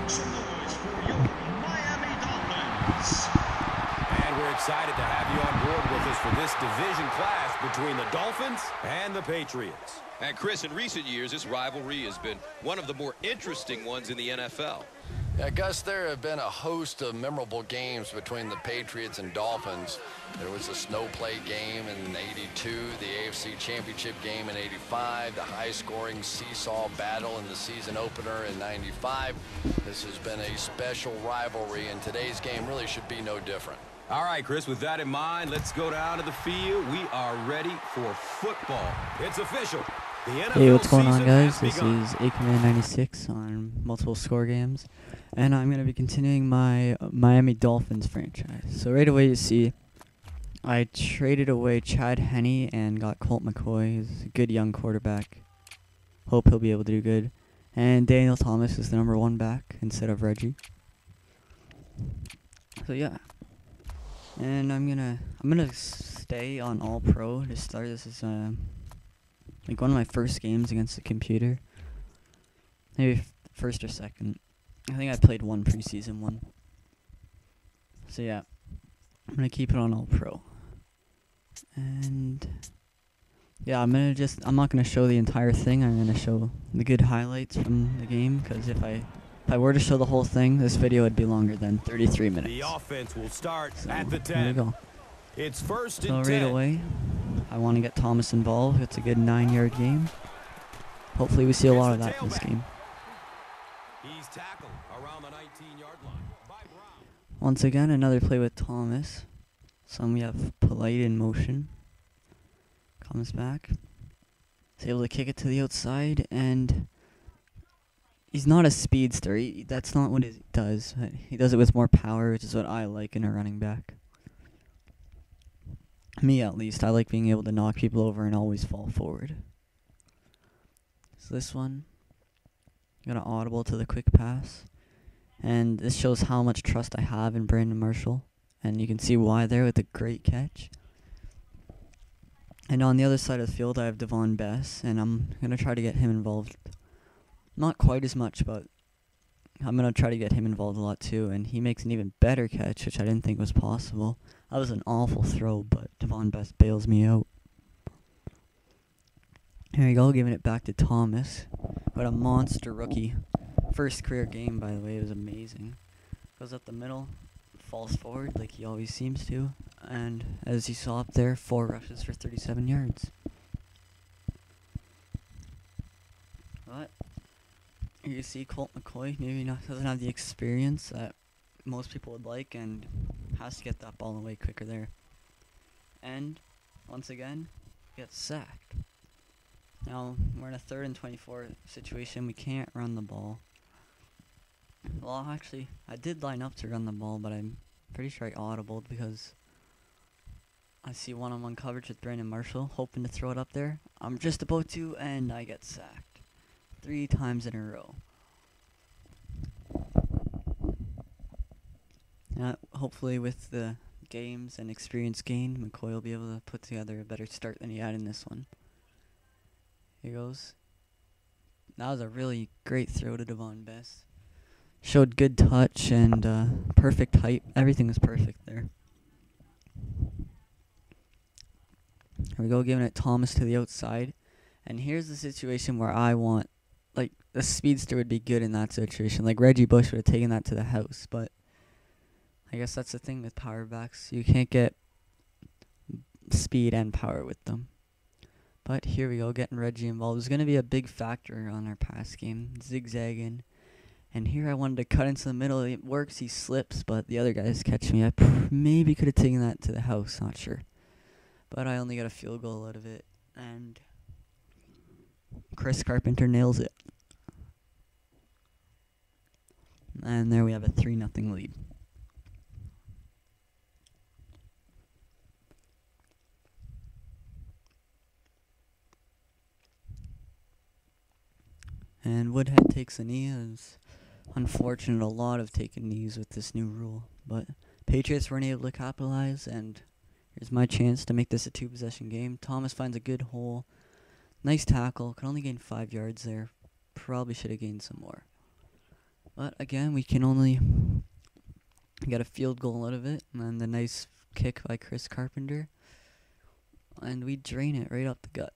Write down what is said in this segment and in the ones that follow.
Make some noise for your Miami Dolphins. And we're excited to have you on board with us for this division clash between the Dolphins and the Patriots. And Chris, in recent years, this rivalry has been one of the more interesting ones in the NFL. Yeah, Gus, there have been a host of memorable games between the Patriots and Dolphins. There was a snow play game in '82, the AFC Championship game in '85, the high-scoring seesaw battle in the season opener in '95. This has been a special rivalry, and today's game really should be no different. All right, Chris, with that in mind, let's go down to the field. We are ready for football. It's official. The NFL Hey, what's going on, season guys? has This begun. is ACommand96 on multiple score games, and I'm going to be continuing my Miami Dolphins franchise. So right away, you see, I traded away Chad Henne and got Colt McCoy. He's a good young quarterback. Hope he'll be able to do good. And Daniel Thomas is the #1 back instead of Reggie. So yeah, and I'm gonna stay on All Pro to start. This is like one of my first games against the computer. Maybe first or second. I think I played one preseason one. So yeah, I'm gonna keep it on All Pro. And yeah, I'm not gonna show the entire thing. I'm gonna show the good highlights from the game, because if I were to show the whole thing, this video would be longer than 33 minutes. The offense will start So at the here we 10. go. It's first So and right 10. away, I want to get Thomas involved. It's a good 9-yard game. Hopefully we see a lot of that in this game. He's tackled around the 19-yard line by Brown. Once again, another play with Thomas. So we have Polite in motion. Comes back. He's able to kick it to the outside, and he's not a speedster. That's not what he does. He does it with more power, which is what I like in a running back. Me, at least. I like being able to knock people over and always fall forward. So this one, got an audible to the quick pass. And this shows how much trust I have in Brandon Marshall. And you can see why there with a great catch. And on the other side of the field, I have Devon Bess, and I'm going to try to get him involved. Not quite as much, but I'm going to try to get him involved a lot too. And he makes an even better catch, which I didn't think was possible. That was an awful throw, but Devon Bess bails me out. Here we go, giving it back to Thomas. What a monster rookie. First career game, by the way. It was amazing. Goes up the middle, falls forward like he always seems to. And as you saw up there, 4 rushes for 37 yards. But you see Colt McCoy maybe doesn't have the experience that most people would like, and has to get that ball away quicker there. And once again, gets sacked. Now we're in a 3rd and 24 situation. We can't run the ball. Well, actually, I did line up to run the ball, but I'm pretty sure I audibled because I see one-on-one coverage with Brandon Marshall, hoping to throw it up there. I'm just about to, and I get sacked 3 times in a row. Hopefully with the games and experience gained, McCoy will be able to put together a better start than he had in this one. Here goes. That was a really great throw to Devon Bess. Showed good touch and perfect height. Everything was perfect there. Here we go, giving it Thomas to the outside. And here's the situation where I want, like, a speedster would be good in that situation. Like, Reggie Bush would have taken that to the house, but I guess that's the thing with power backs. You can't get speed and power with them. But here we go, getting Reggie involved. It's going to be a big factor on our pass game. Zigzagging. And here I wanted to cut into the middle. It works, he slips, but the other guys catch me. I maybe could have taken that to the house, not sure. But I only got a field goal out of it. And Chris Carpenter nails it. And there we have a 3-0 lead. And Woodhead takes a knee. It's unfortunate, a lot of taking knees with this new rule. But Patriots weren't able to capitalize, and here's my chance to make this a 2-possession game. Thomas finds a good hole. Nice tackle. Could only gain 5 yards there. Probably should have gained some more. But again, we can only get a field goal out of it, and then the nice kick by Chris Carpenter, and we drain it right up the gut.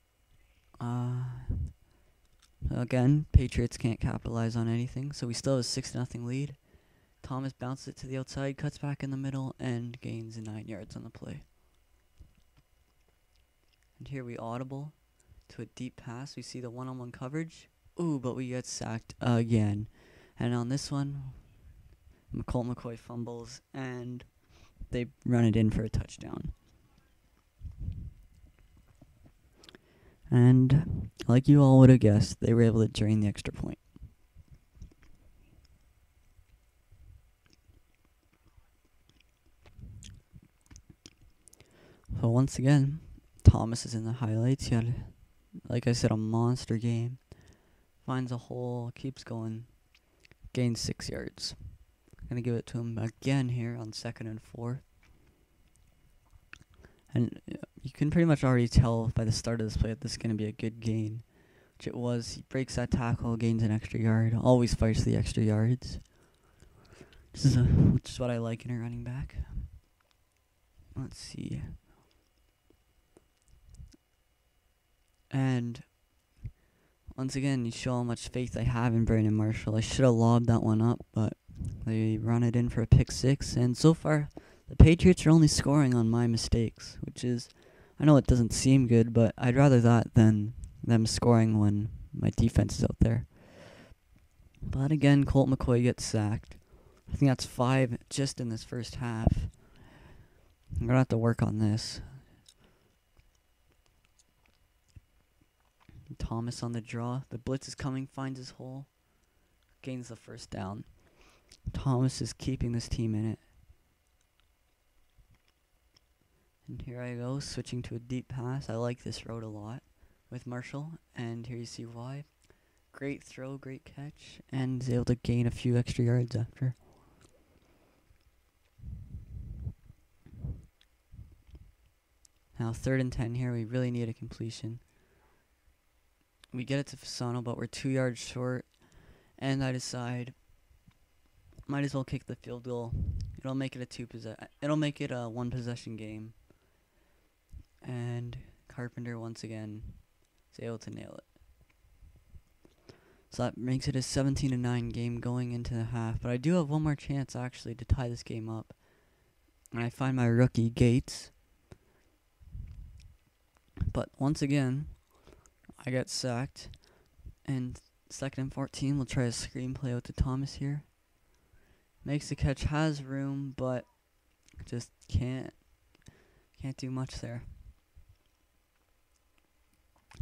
Again, Patriots can't capitalize on anything, so we still have a 6-0 lead. Thomas bounces it to the outside, cuts back in the middle, and gains 9 yards on the play. And here we audible to a deep pass. We see the one-on-one coverage. Ooh, but we get sacked again. And on this one, Colt McCoy fumbles, and they run it in for a touchdown. And like you all would have guessed, they were able to drain the extra point. So once again, Thomas is in the highlights. He had, like I said, a monster game. Finds a hole, keeps going, gains 6 yards. I'm going to give it to him again here on 2nd and 4. And you can pretty much already tell by the start of this play that this is going to be a good gain, which it was. He breaks that tackle, gains an extra yard, always fights the extra yards, which is what I like in a running back. Let's see. And once again, you show how much faith I have in Brandon Marshall. I should have lobbed that one up, but they run it in for a pick 6. And so far, the Patriots are only scoring on my mistakes, which is, I know it doesn't seem good, but I'd rather that than them scoring when my defense is out there. But again, Colt McCoy gets sacked. I think that's 5 just in this first half. I'm going to have to work on this. Thomas on the draw. The blitz is coming, finds his hole, gains the first down. Thomas is keeping this team in it. And here I go, switching to a deep pass. I like this route a lot with Marshall, and here you see why. Great throw, great catch, and is able to gain a few extra yards after. Now 3rd and 10 here. We really need a completion. We get it to Fasano, but we're 2 yards short, and I decide might as well kick the field goal. It'll make it a 1 possession game. And Carpenter once again is able to nail it. So that makes it a 17-9 game going into the half. But I do have one more chance actually to tie this game up. And I find my rookie Gates. But once again, I get sacked. And 2nd and 14, we'll try a screen play out to Thomas here. Makes the catch, has room, but just can't do much there.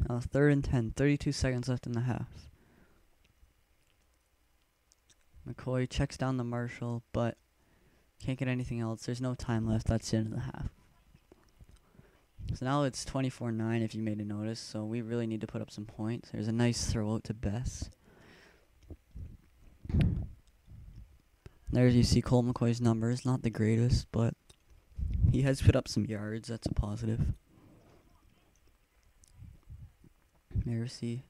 Now 3rd and 10, 32 seconds left in the half. McCoy checks down the Marshall, but can't get anything else. There's no time left. That's the end of the half. So now it's 24-9 if you made a notice, so we really need to put up some points. There's a nice throw out to Bess. There you see Colt McCoy's numbers. Not the greatest, but he has put up some yards. That's a positive. There you see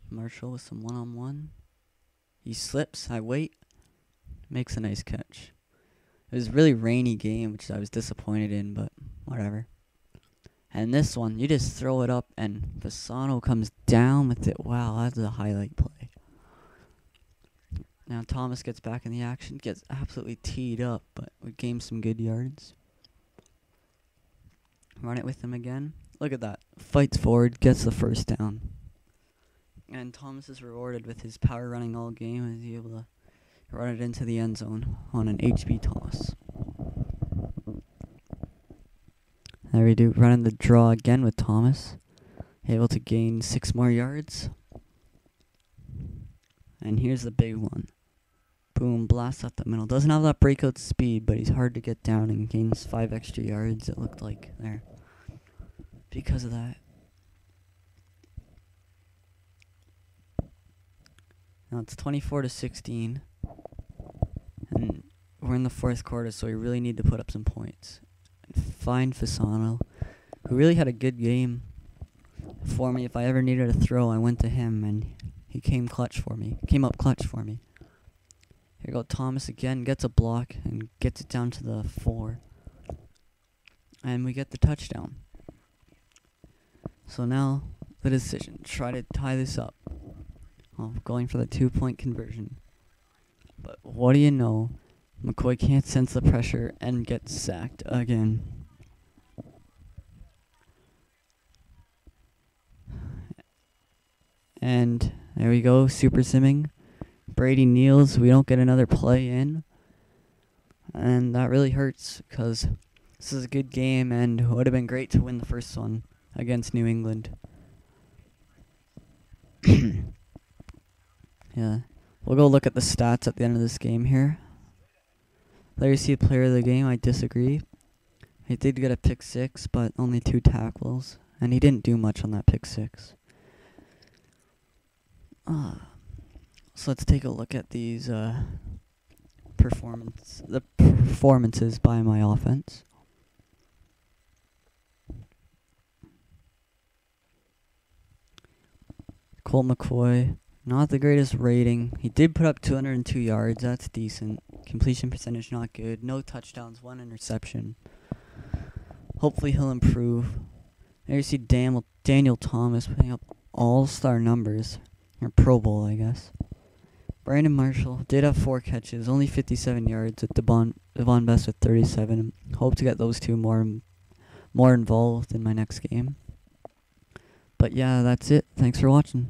Marshall with some one-on-one. He slips. I wait. Makes a nice catch. It was a really rainy game, which I was disappointed in, but whatever. And this one, you just throw it up, and Fasano comes down with it. Wow, that's a highlight play. Now Thomas gets back in the action, gets absolutely teed up, but we gain some good yards. Run it with him again. Look at that. Fights forward, gets the first down. And Thomas is rewarded with his power running all game. He's able to run it into the end zone on an HB toss. There we do. Running the draw again with Thomas. Able to gain 6 more yards. And here's the big one. Boom, blast up the middle. Doesn't have that breakout speed, but he's hard to get down and gains 5 extra yards, it looked like there. Because of that. Now it's 24-16. And we're in the 4th quarter, so we really need to put up some points. And find Fasano, who really had a good game for me. If I ever needed a throw, I went to him, and he came up clutch for me. Here go Thomas again, gets a block and gets it down to the 4. And we get the touchdown. So now the decision, try to tie this up. Oh, going for the 2-point conversion. But what do you know? McCoy can't sense the pressure and gets sacked again. And there we go, super simming. Brady kneels, we don't get another play in. And that really hurts because this is a good game and it would have been great to win the first one against New England. Yeah, we'll go look at the stats at the end of this game here. Larry C, player of the game, I disagree. He did get a pick 6, but only 2 tackles. And he didn't do much on that pick 6. So let's take a look at these performances by my offense. Colt McCoy, not the greatest rating. He did put up 202 yards. That's decent. Completion percentage not good. No touchdowns, 1 interception. Hopefully he'll improve. There you see Daniel Thomas putting up all-star numbers. Or Pro Bowl, I guess. Brandon Marshall did have 4 catches, only 57 yards with Devon Best with 37. Hope to get those two more involved in my next game. But yeah, that's it. Thanks for watching.